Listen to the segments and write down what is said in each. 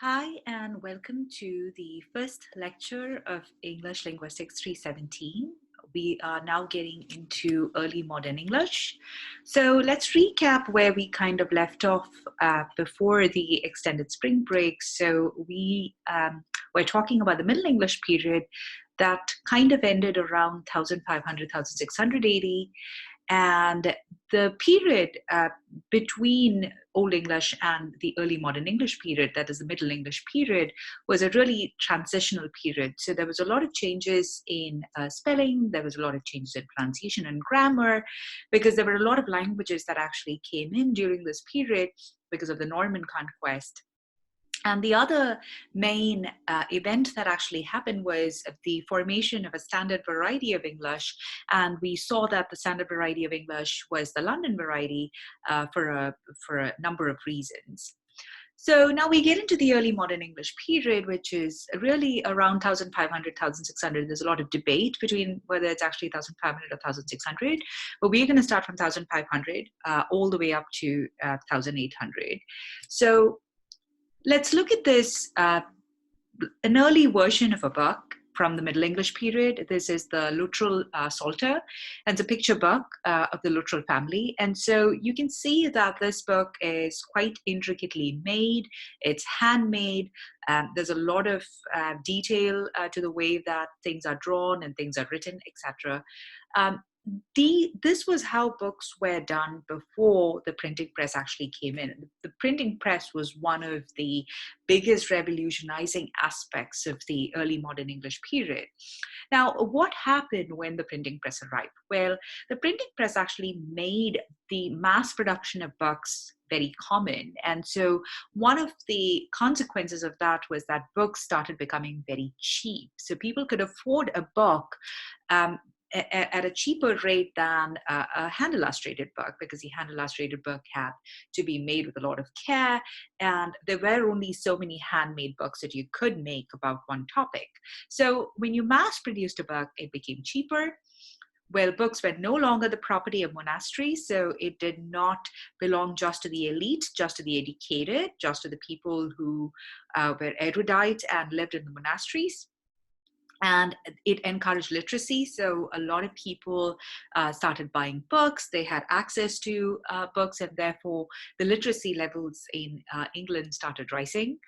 Hi, and welcome to the first lecture of English Linguistics 317. We are now getting into early modern English. So let's recap where we kind of left off before the extended spring break. So we were talking about the Middle English period that kind of ended around 1500, 1600 AD. And the period between Old English and the early modern English period, that is the Middle English period, was a really transitional period. So there was a lot of changes in spelling, there was a lot of changes in pronunciation and grammar, because there were a lot of languages that actually came in during this period because of the Norman conquest. And the other main event that actually happened was the formation of a standard variety of English. And we saw that the standard variety of English was the London variety for a number of reasons. So now we get into the early modern English period, which is really around 1500, 1600. There's a lot of debate between whether it's actually 1500 or 1600, but we're going to start from 1500 all the way up to 1800. So let's look at this, an early version of a book from the Middle English period. This is the Luttrell Psalter, and it's a picture book of the Luttrell family. And so you can see that this book is quite intricately made. It's handmade. There's a lot of detail to the way that things are drawn and things are written, etc. This was how books were done before the printing press actually came in. The printing press was one of the biggest revolutionizing aspects of the early modern English period. Now, what happened when the printing press arrived? Well, the printing press actually made the mass production of books very common. And so one of the consequences of that was that books started becoming very cheap. So people could afford a book at a cheaper rate than a hand illustrated book, because the hand illustrated book had to be made with a lot of care, and there were only so many handmade books that you could make about one topic. So when you mass produced a book, it became cheaper. Well, books were no longer the property of monasteries, so it did not belong just to the elite, just to the educated, just to the people who were erudite and lived in the monasteries. And it encouraged literacy. So a lot of people started buying books. They had access to books, and therefore the literacy levels in England started rising.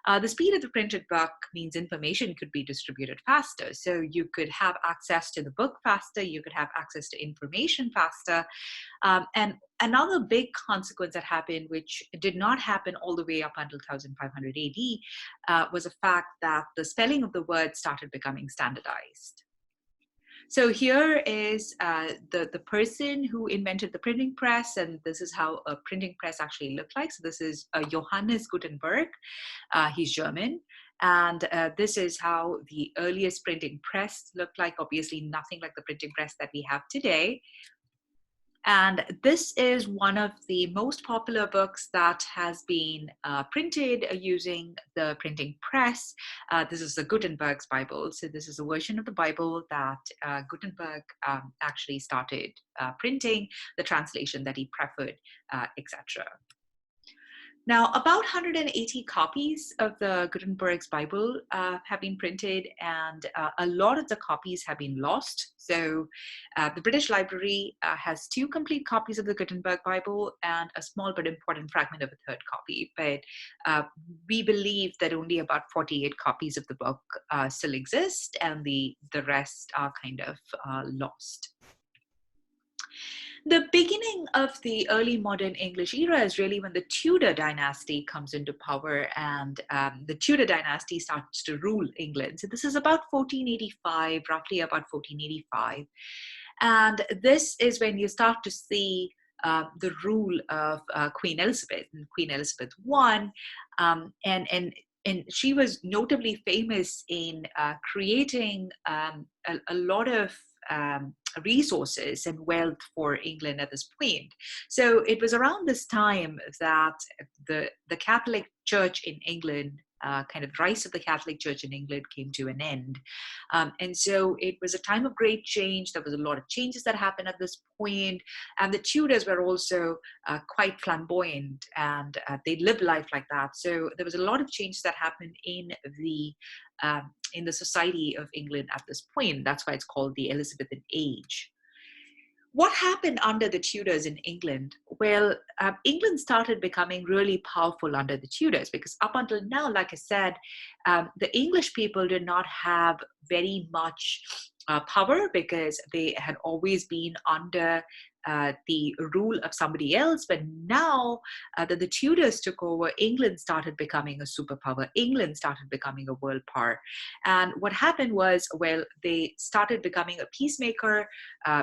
The speed of the printed book means information could be distributed faster. So you could have access to the book faster, you could have access to information faster. And another big consequence that happened, which did not happen all the way up until 1500 AD, was the fact that the spelling of the word started becoming standardized. So here is the person who invented the printing press, and this is how a printing press actually looked like. So this is Johannes Gutenberg. He's German. And this is how the earliest printing press looked like. Obviously, nothing like the printing press that we have today. And this is one of the most popular books that has been printed using the printing press. This is the Gutenberg's Bible. So this is a version of the Bible that Gutenberg actually started printing, the translation that he preferred, etc. Now, about 180 copies of the Gutenberg's Bible have been printed, and a lot of the copies have been lost. So the British Library has 2 complete copies of the Gutenberg Bible and a small but important fragment of a 3rd copy. But we believe that only about 48 copies of the book still exist, and the rest are kind of lost. The beginning of the early modern English era is really when the Tudor Dynasty comes into power, and the Tudor Dynasty starts to rule England. So this is about 1485, roughly about 1485. And this is when you start to see the rule of Queen Elizabeth, and Queen Elizabeth I, and she was notably famous in creating a lot of resources and wealth for England at this point. So it was around this time that the Catholic Church in England kind of rise of the Catholic Church in England came to an end. And so it was a time of great change. There was a lot of changes that happened at this point, and the Tudors were also quite flamboyant, and they lived life like that. So there was a lot of changes that happened in the society of England at this point. That's why it's called the Elizabethan Age. What happened under the Tudors in England? Well, England started becoming really powerful under the Tudors, because up until now, like I said, the English people did not have very much power, because they had always been under the rule of somebody else. But now that the Tudors took over, England started becoming a superpower. England started becoming a world power. And what happened was, well, they started becoming a peacemaker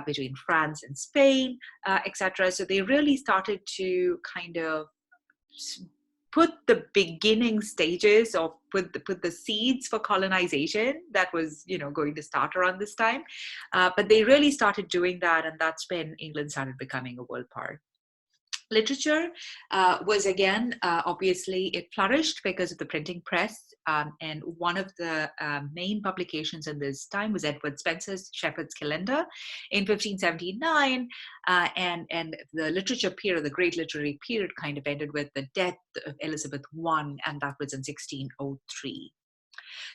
between France and Spain, etc. So they really started to kind of put the beginning stages, or put the seeds for colonization that was, going to start around this time. But they really started doing that, and that's when England started becoming a world power. Literature was again, obviously, it flourished because of the printing press. And one of the main publications in this time was Edward Spencer's Shepherd's Calendar in 1579. And the literature period, the great literary period, kind of ended with the death of Elizabeth I, and that was in 1603.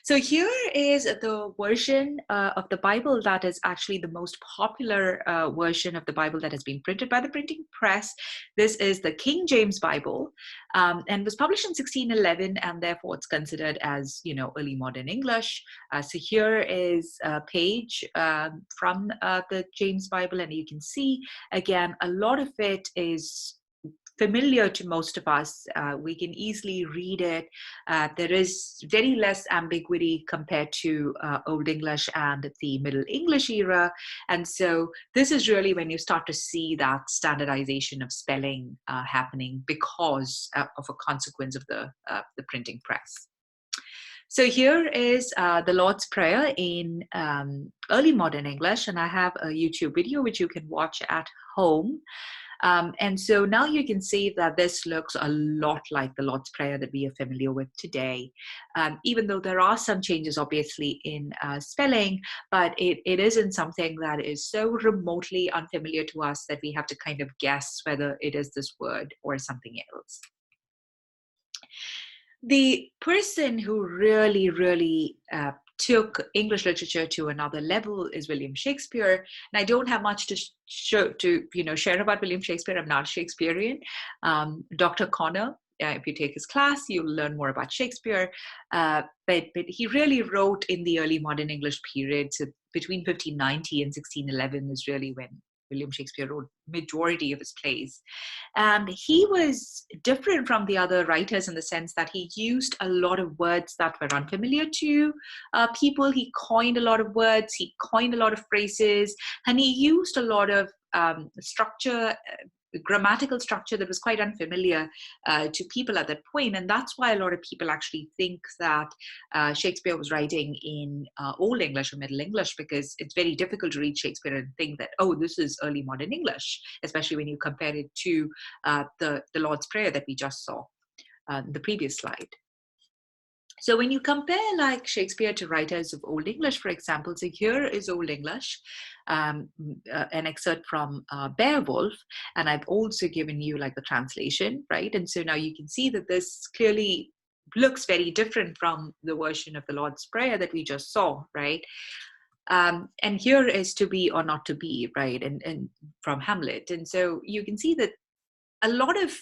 So here is the version of the Bible that is actually the most popular version of the Bible that has been printed by the printing press. This is the King James Bible, and was published in 1611, and therefore it's considered as, early modern English. So here is a page from the James Bible, and you can see, again, a lot of it is familiar to most of us. We can easily read it. There is very less ambiguity compared to Old English and the Middle English era. And so this is really when you start to see that standardization of spelling happening because of a consequence of the printing press. So here is the Lord's Prayer in early modern English, and I have a YouTube video which you can watch at home. And so now you can see that this looks a lot like the Lord's Prayer that we are familiar with today, even though there are some changes, obviously, in spelling, but it isn't something that is so remotely unfamiliar to us that we have to kind of guess whether it is this word or something else. The person who really, really took English literature to another level is William Shakespeare. And I don't have much to share about William Shakespeare. I'm not a Shakespearean. Dr. Connor, if you take his class, you'll learn more about Shakespeare. But he really wrote in the early modern English period. So between 1590 and 1611 is really when William Shakespeare wrote majority of his plays. And he was different from the other writers in the sense that he used a lot of words that were unfamiliar to people. He coined a lot of words, he coined a lot of phrases, and he used a lot of structure, grammatical structure that was quite unfamiliar to people at that point. And that's why a lot of people actually think that Shakespeare was writing in Old English or Middle English, because it's very difficult to read Shakespeare and think that, oh, this is early modern English, especially when you compare it to the Lord's Prayer that we just saw in the previous slide. So when you compare like Shakespeare to writers of Old English, for example, so here is Old English, an excerpt from Beowulf, and I've also given you like the translation, right? And so now you can see that this clearly looks very different from the version of the Lord's Prayer that we just saw, right? And here is to be or not to be, right? And from Hamlet. And so you can see that a lot of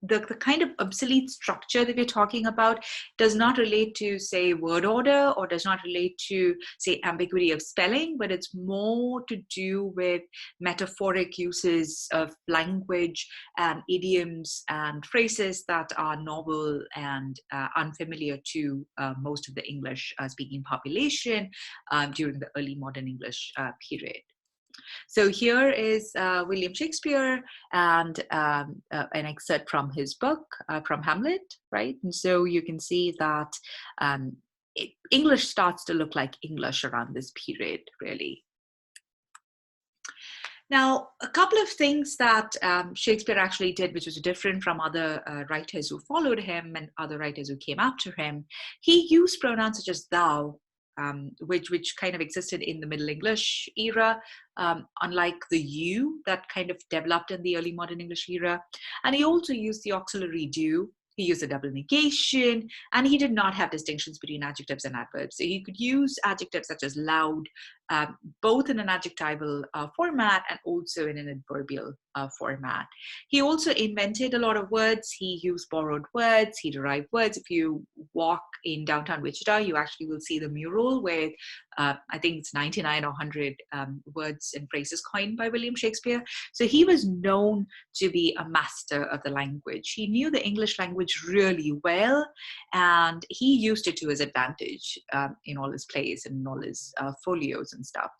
the kind of obsolete structure that we're talking about does not relate to, say, word order, or does not relate to, say, ambiguity of spelling, but it's more to do with metaphoric uses of language and idioms and phrases that are novel and unfamiliar to most of the English speaking population during the early modern English period. So here is William Shakespeare and an excerpt from his book, from Hamlet, right? And so you can see that English starts to look like English around this period, really. Now, a couple of things that Shakespeare actually did, which was different from other writers who followed him and other writers who came after him, he used pronouns such as thou, which kind of existed in the Middle English era, unlike the you that kind of developed in the early modern English era. And he also used the auxiliary do. He used a double negation, and he did not have distinctions between adjectives and adverbs. So he could use adjectives such as loud, both in an adjectival format and also in an adverbial format. He also invented a lot of words. He used borrowed words. He derived words. If you walk in downtown Wichita, you actually will see the mural with, I think it's 99 or 100 words and phrases coined by William Shakespeare. So he was known to be a master of the language. He knew the English language really well, and he used it to his advantage in all his plays and in all his folios and stuff.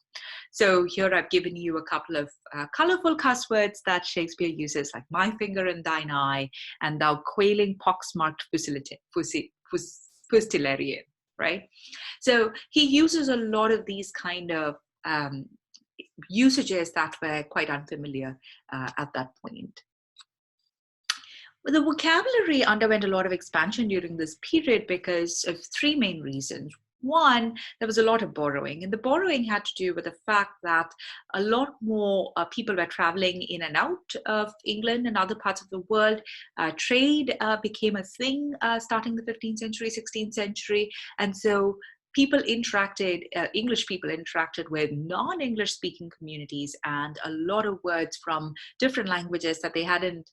So here I've given you a couple of colorful cuss words that Shakespeare uses, like my finger in thine eye and thou quailing pox-marked fustillarian, right? So he uses a lot of these kind of usages that were quite unfamiliar at that point. But the vocabulary underwent a lot of expansion during this period because of three main reasons. One, there was a lot of borrowing, and the borrowing had to do with the fact that a lot more people were traveling in and out of England and other parts of the world. Trade became a thing starting the 15th century, 16th century, and so people interacted, English people interacted with non-English speaking communities, and a lot of words from different languages that they hadn't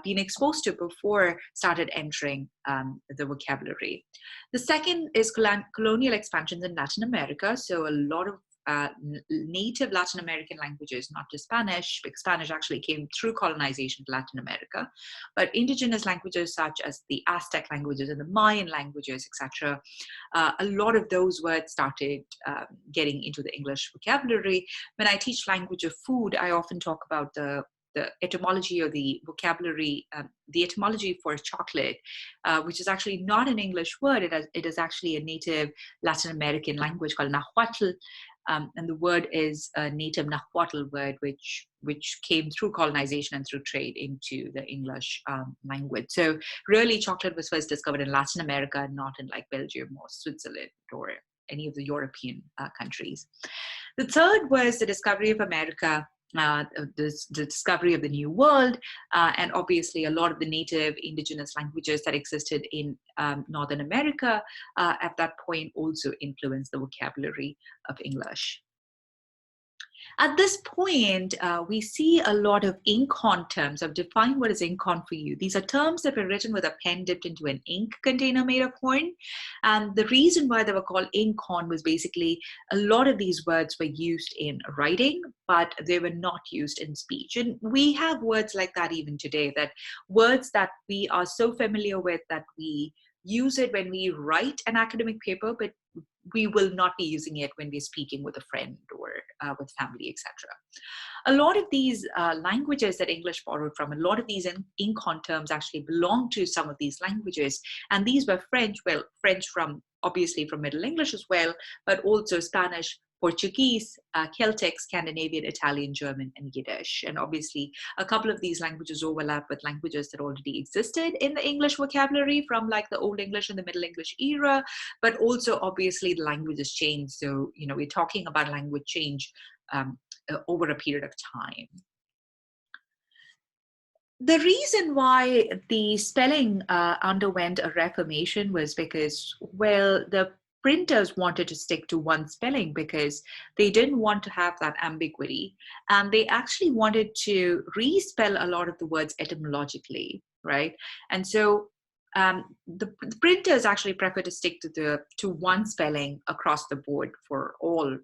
been exposed to before started entering the vocabulary. The second is colonial expansions in Latin America. So a lot of native Latin American languages, not just Spanish, because Spanish actually came through colonization to Latin America, but indigenous languages such as the Aztec languages and the Mayan languages, etc. A lot of those words started getting into the English vocabulary. When I teach language of food, I often talk about the etymology or the vocabulary, the etymology for chocolate, which is actually not an English word. It is actually a native Latin American language called Nahuatl. And the word is a native Nahuatl word, which came through colonization and through trade into the English language. So really, chocolate was first discovered in Latin America, not in like Belgium or Switzerland or any of the European countries. The third was the discovery of America, the discovery of the New World, and obviously a lot of the native indigenous languages that existed in Northern America at that point also influenced the vocabulary of English. At this point, we see a lot of ink-on terms. I've defined what is ink-on for you. These are terms that were written with a pen dipped into an ink container made of horn. And the reason why they were called ink-on was basically a lot of these words were used in writing, but they were not used in speech. And we have words like that even today, that words that we are so familiar with that we use it when we write an academic paper, but we will not be using it when we're speaking with a friend or with family, etc. A lot of these languages that English borrowed from, a lot of these ink-on terms actually belong to some of these languages. And these were French, well, French from, obviously from Middle English as well, but also Spanish, Portuguese, Celtic, Scandinavian, Italian, German, and Yiddish. And obviously, a couple of these languages overlap with languages that already existed in the English vocabulary from like the Old English and the Middle English era, but also obviously the languages changed. So, you know, we're talking about language change over a period of time. The reason why the spelling underwent a reformation was because, well, the printers wanted to stick to one spelling because they didn't want to have that ambiguity. And they actually wanted to respell a lot of the words etymologically, right? And so the printers actually prefer to stick to one spelling across the board for all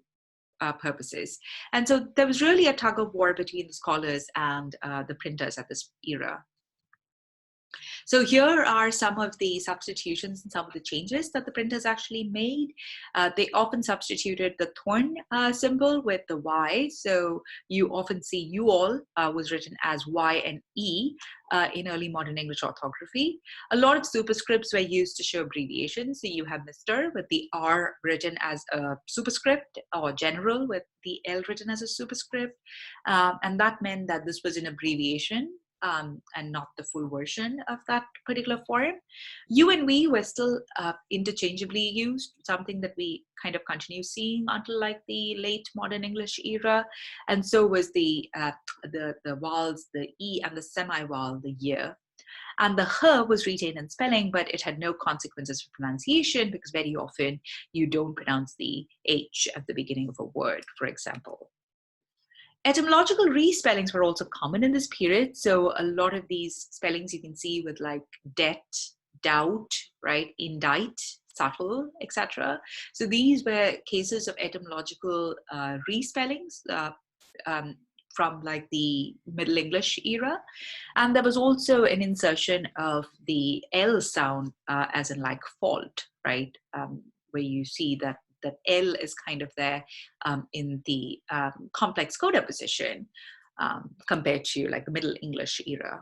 purposes. And so there was really a tug of war between the scholars and the printers at this era. So here are some of the substitutions and some of the changes that the printers actually made. They often substituted the thorn symbol with the Y. So you often see you all was written as Y and E in early modern English orthography. A lot of superscripts were used to show abbreviations. So you have Mr. with the R written as a superscript, or General with the L written as a superscript. And that meant that this was an abbreviation and not the full version of that particular form. You and we were still interchangeably used, something that we kind of continue seeing until like the late modern English era. And so was the vowels, the E and the semi-vowel, the year. And the h was retained in spelling, but it had no consequences for pronunciation because very often you don't pronounce the H at the beginning of a word, for example. Etymological respellings were also common in this period. So a lot of these spellings you can see with like debt, doubt, right, indite, subtle, etc. So these were cases of etymological respellings from like the Middle English era. And there was also an insertion of the L sound as in like fault, right, where you see that L is kind of there in the complex coda position compared to like the Middle English era.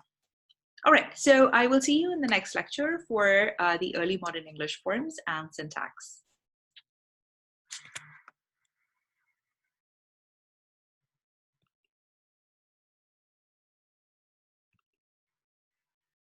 All right, so I will see you in the next lecture for the early modern English forms and syntax.